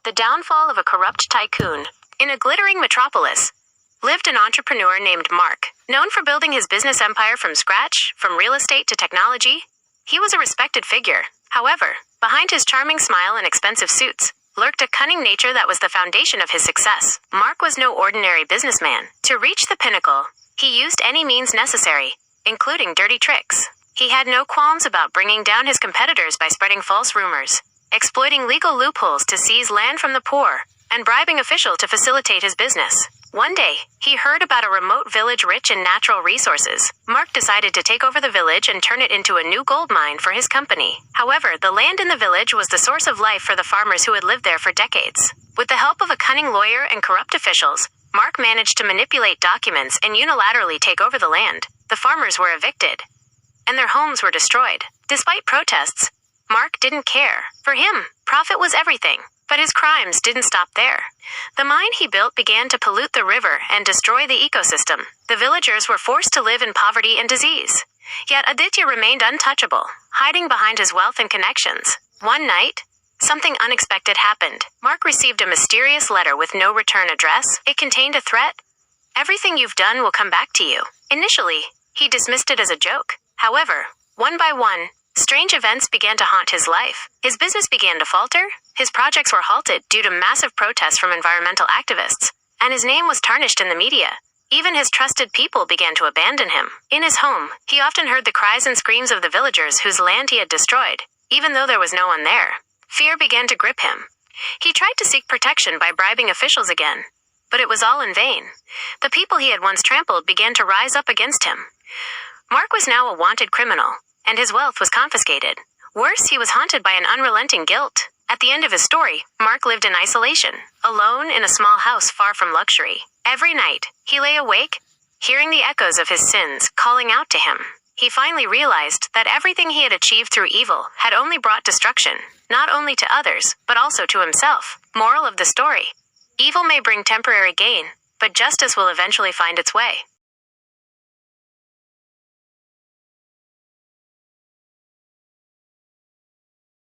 The downfall of a corrupt tycoon. In a glittering metropolis lived an entrepreneur named Mark, known for building his business empire from scratch, from real estate to technology. He was a respected figure. However, behind his charming smile and expensive suits, lurked a cunning nature that was the foundation of his success. Mark was no ordinary businessman. To reach the pinnacle, he used any means necessary, including dirty tricks. He had no qualms about bringing down his competitors by spreading false rumors, exploiting legal loopholes to seize land from the poor, and bribing officials to facilitate his business. One day, he heard about a remote village rich in natural resources. Mark decided to take over the village and turn it into a new gold mine for his company. However, the land in the village was the source of life for the farmers who had lived there for decades. With the help of a cunning lawyer and corrupt officials, Mark managed to manipulate documents and unilaterally take over the land. The farmers were evicted, and their homes were destroyed. Despite protests, Mark didn't care. For him, profit was everything. But his crimes didn't stop there. The mine he built began to pollute the river and destroy the ecosystem. The villagers were forced to live in poverty and disease. Yet Aditya remained untouchable, hiding behind his wealth and connections. One night, something unexpected happened. Mark received a mysterious letter with no return address. It contained a threat. Everything you've done will come back to you. Initially, he dismissed it as a joke. However, one by one, strange events began to haunt his life. His business began to falter, his projects were halted due to massive protests from environmental activists, and his name was tarnished in the media. Even his trusted people began to abandon him. In his home, he often heard the cries and screams of the villagers whose land he had destroyed, even though there was no one there. Fear began to grip him. He tried to seek protection by bribing officials again, but it was all in vain. The people he had once trampled began to rise up against him. Mark was now a wanted criminal, and his wealth was confiscated. Worse, he was haunted by an unrelenting guilt. At the end of his story, Mark lived in isolation, alone in a small house far from luxury. Every night, he lay awake, hearing the echoes of his sins calling out to him. He finally realized that everything he had achieved through evil had only brought destruction, not only to others, but also to himself. Moral of the story: evil may bring temporary gain, but justice will eventually find its way.